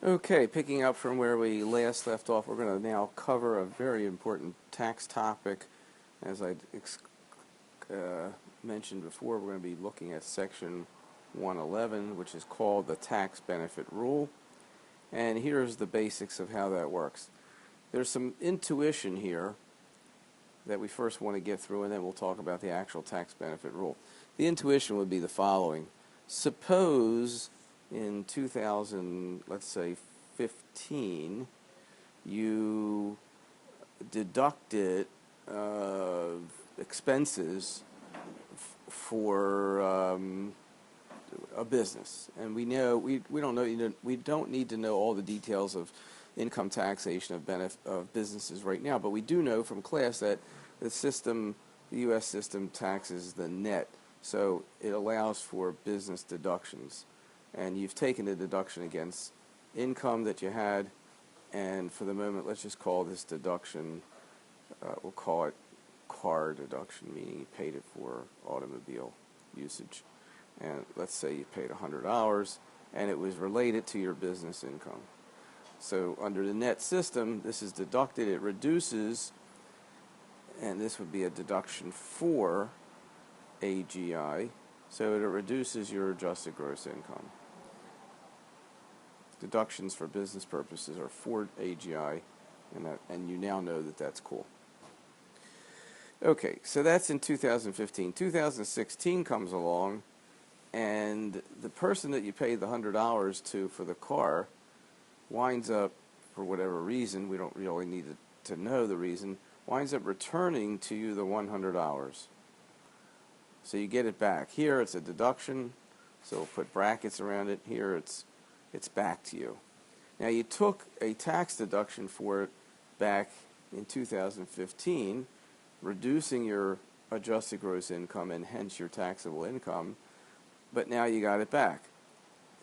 Okay, picking up from where we last left off, we're going to now cover a very important tax topic. As I mentioned before, we're going to be looking at Section 111, which is called the Tax Benefit Rule. And here's the basics of how that works. There's some intuition here that we first want to get through, and then we'll talk about the actual tax benefit rule. The intuition would be the following. Suppose in 2000, let's say 15, you deducted expenses for a business, and we don't need to know all the details of income taxation of businesses right now, but we do know from class that the U.S. system taxes the net, so it allows for business deductions. And you've taken a deduction against income that you had, and for the moment, let's just call this deduction, we'll call it car deduction, meaning you paid it for automobile usage. And let's say you paid $100, and it was related to your business income. So under the net system, this is deducted, it reduces, and this would be a deduction for AGI, so it reduces your adjusted gross income. Deductions for business purposes are for AGI, and you now know that that's cool. Okay, so that's in 2015. 2016 comes along, and the person that you paid the $100 to for the car winds up, for whatever reason, we don't really need to know the reason, winds up returning to you the $100. So you get it back. Here it's a deduction, so we'll put brackets around it. Here it's back to you. Now you took a tax deduction for it back in 2015, reducing your adjusted gross income and hence your taxable income, but now you got it back.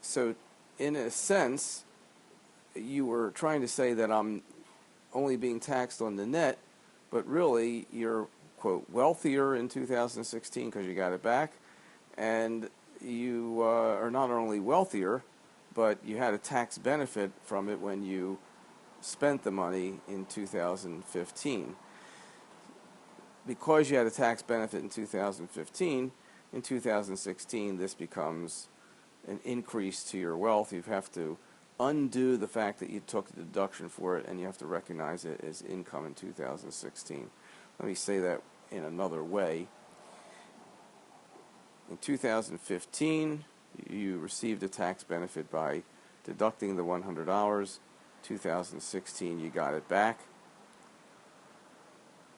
So in a sense, you were trying to say that I'm only being taxed on the net, but really you're, quote, wealthier in 2016 because you got it back, and you are not only wealthier, but you had a tax benefit from it when you spent the money in 2015. Because you had a tax benefit in 2015, in 2016 this becomes an increase to your wealth. You have to undo the fact that you took the deduction for it, and you have to recognize it as income in 2016. Let me say that in another way. In 2015, you received a tax benefit by deducting the $100. 2016, you got it back.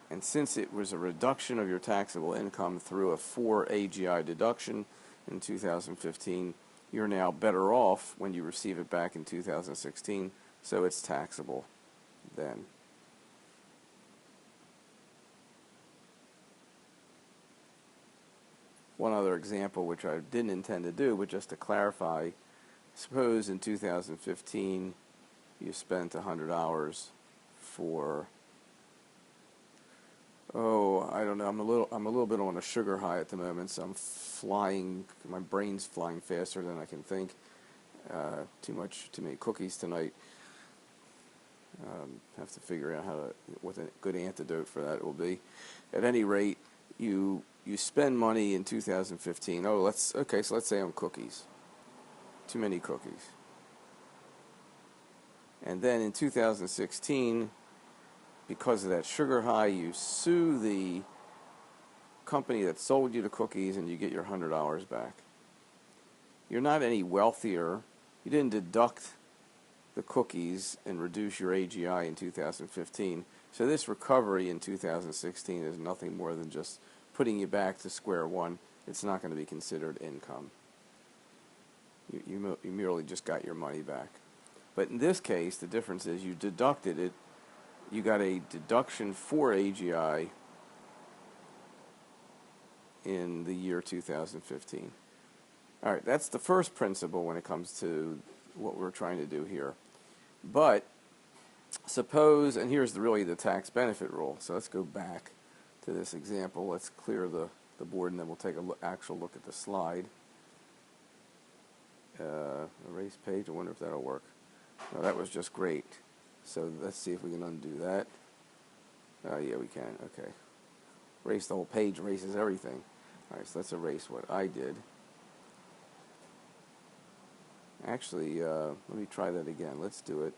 And since it was a reduction of your taxable income through a for AGI deduction in 2015, you're now better off when you receive it back in 2016, so it's taxable then. One other example, which I didn't intend to do, but just to clarify, suppose in 2015 you spent $100 for, I don't know, I'm a little bit on a sugar high at the moment, so I'm flying, my brain's flying faster than I can think. Too many cookies tonight. Have to figure out what a good antidote for that will be. At any rate, you spend money in 2015. So let's say on cookies. Too many cookies. And then in 2016, because of that sugar high, you sue the company that sold you the cookies and you get your $100 back. You're not any wealthier. You didn't deduct the cookies and reduce your AGI in 2015. So this recovery in 2016 is nothing more than just putting you back to square one. It's not going to be considered income. You merely just got your money back. But in this case, the difference is you deducted it. You got a deduction for AGI in the year 2015. All right, that's the first principle when it comes to what we're trying to do here. But suppose, and here's really the tax benefit rule. So let's go back to this example. Let's clear the board, and then we'll take an actual look at the slide. Erase page. I wonder if that'll work. Well, that was just great. So let's see if we can undo that. Oh, yeah, we can. Okay. Erase the whole page, erases everything. All right, so let's erase what I did. Actually, let me try that again. Let's do it.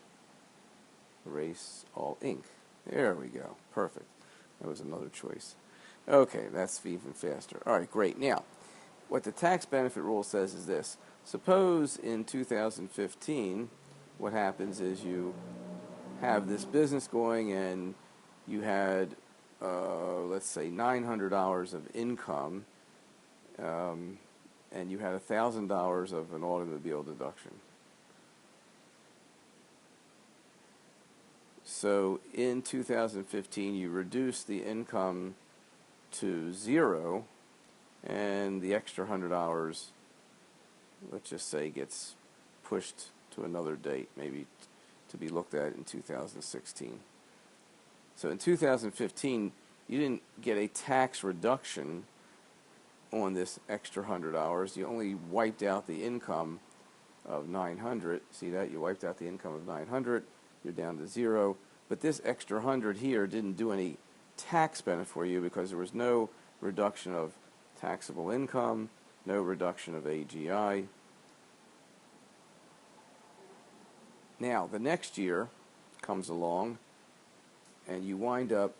Erase all ink. There we go. Perfect. That was another choice. Okay, that's even faster. All right, great. Now, what the tax benefit rule says is this. Suppose in 2015, what happens is you have this business going and you had, let's say, $900 of income, and you had $1,000 of an automobile deduction. So in 2015, you reduce the income to 0, and the extra $100, let's just say, gets pushed to another date, maybe to be looked at in 2016. So in 2015, you didn't get a tax reduction on this extra $100. You only wiped out the income of $900. See that? You wiped out the income of $900. You're down to 0. But this extra $100 here didn't do any tax benefit for you because there was no reduction of taxable income, no reduction of AGI. Now, the next year comes along, and you wind up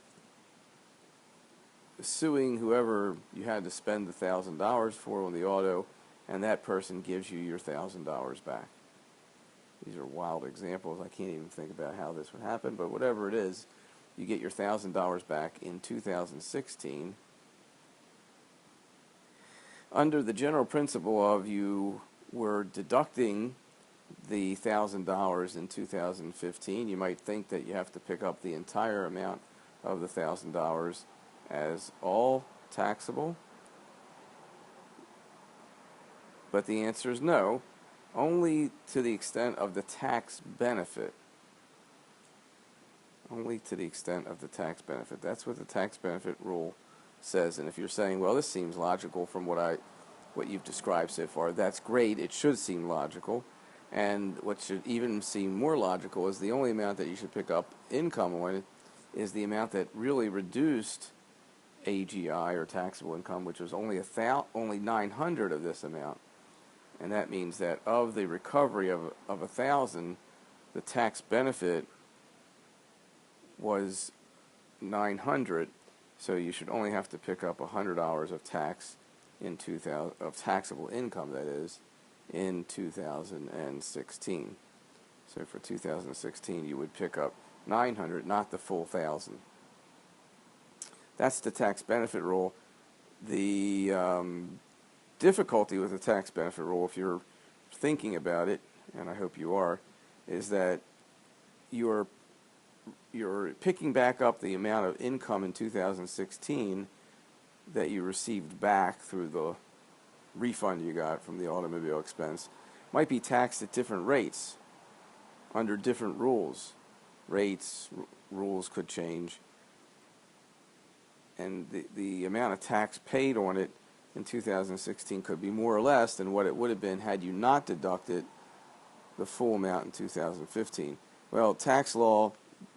suing whoever you had to spend the $1,000 for on the auto, and that person gives you your $1,000 back. These are wild examples. I can't even think about how this would happen, but whatever it is, you get your $1,000 back in 2016. Under the general principle of you were deducting the $1,000 in 2015, you might think that you have to pick up the entire amount of the $1,000 as all taxable. But the answer is no, only to the extent of the tax benefit. Only to the extent of the tax benefit. That's what the tax benefit rule says. And if you're saying, well, this seems logical from what you've described so far, that's great. It should seem logical. And what should even seem more logical is the only amount that you should pick up income on is the amount that really reduced AGI, or taxable income, which was only $900 of this amount. And that means that of the recovery of 1,000, the tax benefit was $900. So you should only have to pick up $100 of tax in of taxable income, that is, in 2016. So for 2016, you would pick up $900, not the full 1,000. That's the tax benefit rule. The difficulty with the tax benefit rule, if you're thinking about it, and I hope you are, is that you're picking back up the amount of income in 2016 that you received back through the refund you got from the automobile expense. Might be taxed at different rates under different rules. Rules could change. And the amount of tax paid on it in 2016 could be more or less than what it would have been had you not deducted the full amount in 2015. Well, tax law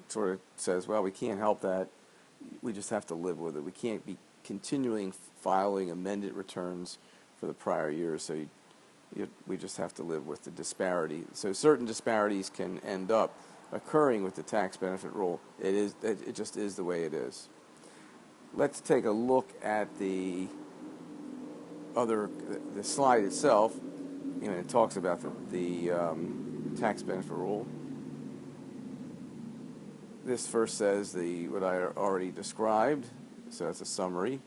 sort of says, well, we can't help that. We just have to live with it. We can't be continuing filing amended returns for the prior years, so we just have to live with the disparity. So certain disparities can end up occurring with the tax benefit rule. It just is the way it is. Let's take a look at the slide itself. It talks about the tax benefit rule. This first says what I already described, so that's a summary,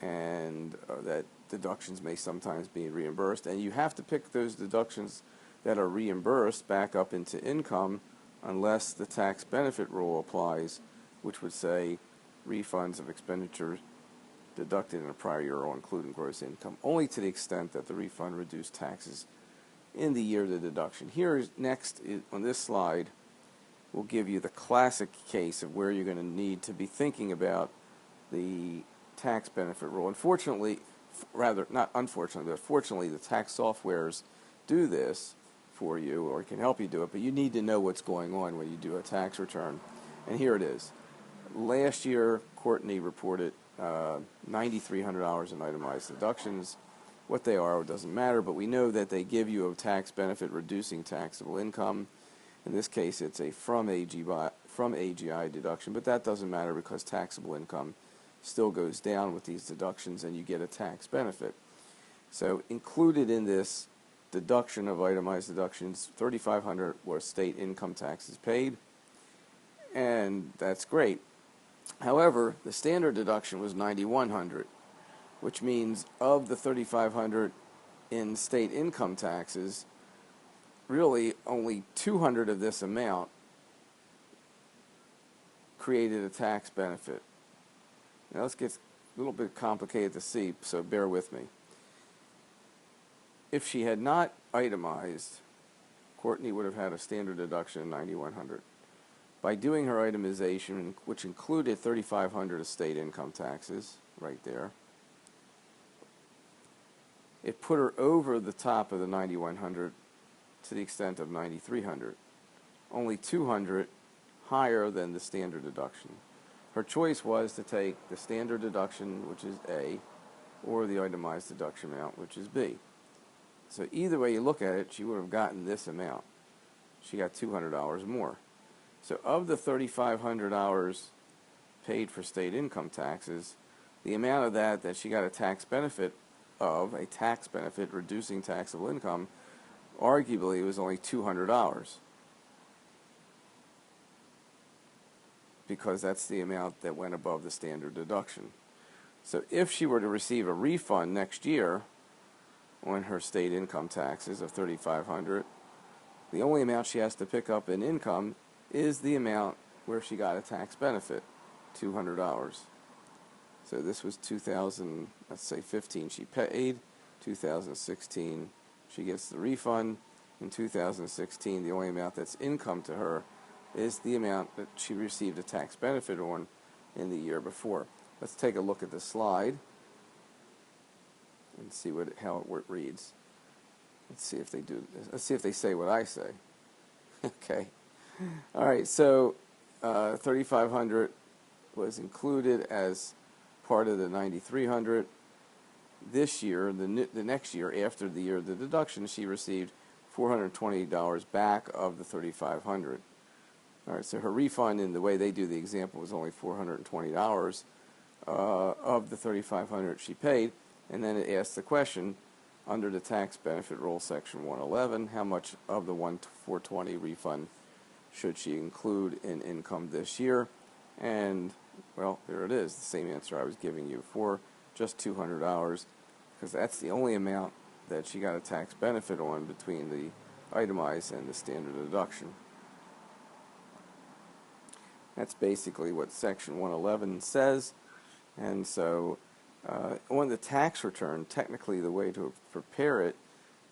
and that deductions may sometimes be reimbursed, and you have to pick those deductions that are reimbursed back up into income unless the tax benefit rule applies, which would say refunds of expenditures deducted in a prior year or including gross income, only to the extent that the refund reduced taxes in the year of the deduction. Here next on this slide, we'll give you the classic case of where you're going to need to be thinking about the tax benefit rule. Unfortunately, rather not unfortunately, but fortunately, the tax softwares do this for you, or can help you do it, but you need to know what's going on when you do a tax return. And here it is. Last year, Courtney reported $9,300 in itemized deductions. What they are doesn't matter, but we know that they give you a tax benefit reducing taxable income. In this case, it's a from AGI deduction, but that doesn't matter because taxable income still goes down with these deductions and you get a tax benefit. So included in this deduction of itemized deductions, $3,500 was state income taxes paid, and that's great. However, the standard deduction was $9,100, which means of the $3,500 in state income taxes, really only $200 of this amount created a tax benefit. Now let's get a little bit complicated to see, so bear with me. If she had not itemized, Courtney would have had a standard deduction of $9,100. By doing her itemization, which included $3,500 of state income taxes, right there, it put her over the top of the $9,100 to the extent of $9,300, only $200 higher than the standard deduction. Her choice was to take the standard deduction, which is A, or the itemized deduction amount, which is B. So either way you look at it, she would have gotten this amount. She got $200 more. So of the $3,500 paid for state income taxes, the amount of that she got a tax benefit of, a tax benefit reducing taxable income, arguably was only $200, because that's the amount that went above the standard deduction. So if she were to receive a refund next year on her state income taxes of $3,500, the only amount she has to pick up in income is the amount where she got a tax benefit, $200. So this was 2015 she paid, 2016 she gets the refund. In 2016, the only amount that's income to her is the amount that she received a tax benefit on in the year before. Let's take a look at the slide and see how it reads. Let's see if they say what I say. Okay. All right, so $3,500 was included as part of the $9,300. This year, the next year, after the year of the deduction, she received $420 back of the $3,500. All right, so her refund, in the way they do the example, was only $420 of the $3,500 she paid, and then it asks the question, under the tax benefit rule, section 111, how much of the $420 refund should she include in income this year? And, well, there it is, the same answer I was giving you before, just $200, because that's the only amount that she got a tax benefit on between the itemized and the standard deduction. That's basically what section 111 says. And so on the tax return, technically the way to prepare it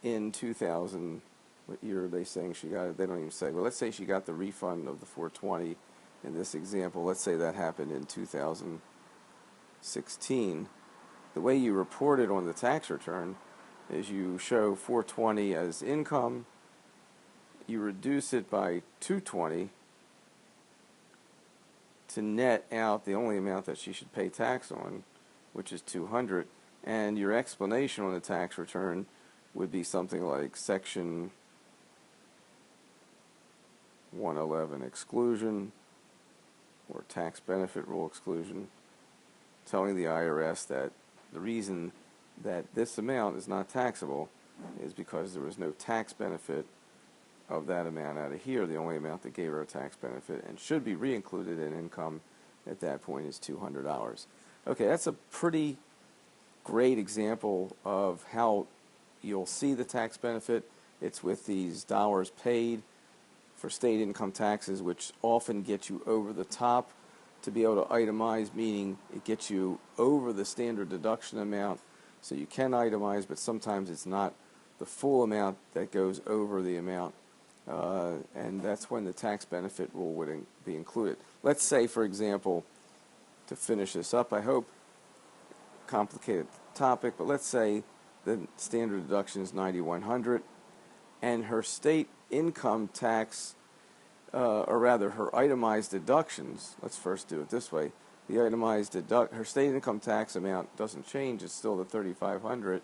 in 2000, what year are they saying she got it? They don't even say. Well, let's say she got the refund of the $420 in this example. Let's say that happened in 2016. The way you report it on the tax return is you show $420 as income, you reduce it by $220 to net out the only amount that she should pay tax on, which is $200, and your explanation on the tax return would be something like section 111 exclusion or tax benefit rule exclusion, telling the IRS that the reason that this amount is not taxable is because there was no tax benefit of that amount out of here. The only amount that gave her a tax benefit and should be re-included in income at that point is $200. Okay, that's a pretty great example of how you'll see the tax benefit. It's with these dollars paid for state income taxes, which often get you over the top to be able to itemize, meaning it gets you over the standard deduction amount, so you can itemize, but sometimes it's not the full amount that goes over the amount, and that's when the tax benefit rule would be included. Let's say, for example, to finish this up, I hope, complicated topic, but let's say the standard deduction is $9,100. and her state income tax, or rather her itemized deductions, let's first do it this way. The itemized her state income tax amount doesn't change, it's still the $3,500,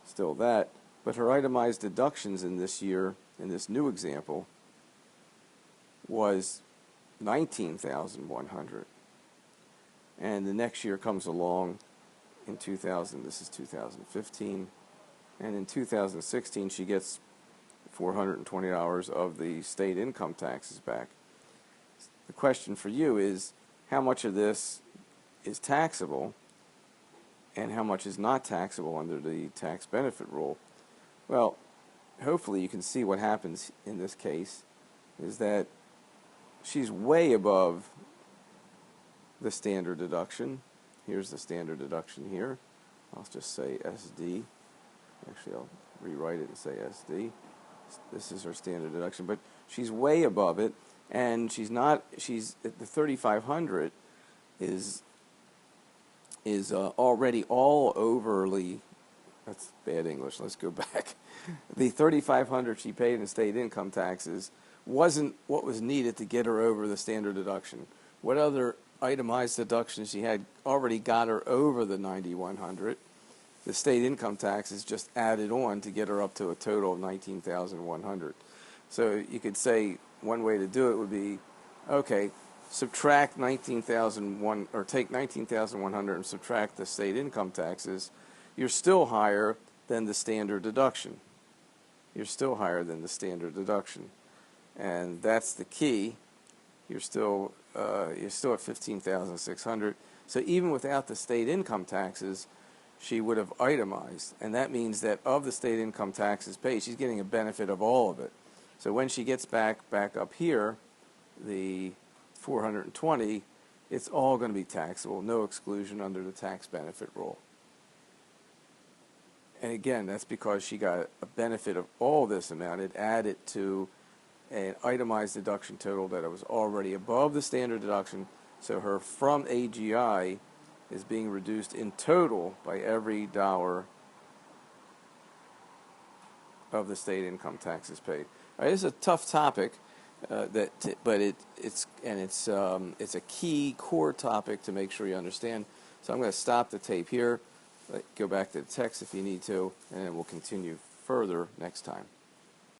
still that, but her itemized deductions in this year, in this new example, was $19,100. And the next year comes along in 2000, this is 2015, and in 2016 she gets $420 of the state income taxes back. The question for you is, how much of this is taxable and how much is not taxable under the tax benefit rule? Well, hopefully you can see what happens in this case is that she's way above the standard deduction. Here's the standard deduction here. I'll just say SD. Actually, I'll rewrite it and say SD. This is her standard deduction, but she's way above it, and she's not. She's the $3,500 is already all overly. That's bad English. Let's go back. The $3,500 she paid in state income taxes wasn't what was needed to get her over the standard deduction. What other itemized deductions she had already got her over the $9,100. The state income taxes just added on to get her up to a total of $19,100. So you could say one way to do it would be, okay, subtract $19,001 or take $19,100 and subtract the state income taxes. You're still higher than the standard deduction. You're still higher than the standard deduction, and that's the key. You're still at $15,600. So even without the state income taxes, she would have itemized, and that means that of the state income taxes paid, she's getting a benefit of all of it. So when she gets back up here, the $420, it's all going to be taxable, no exclusion under the tax benefit rule. And again, that's because she got a benefit of all this amount. It added to an itemized deduction total that it was already above the standard deduction, so her from AGI is being reduced in total by every dollar of the state income taxes paid. All right, this is a tough topic, but it's a key core topic to make sure you understand. So I'm going to stop the tape here, go back to the text if you need to, and then we'll continue further next time.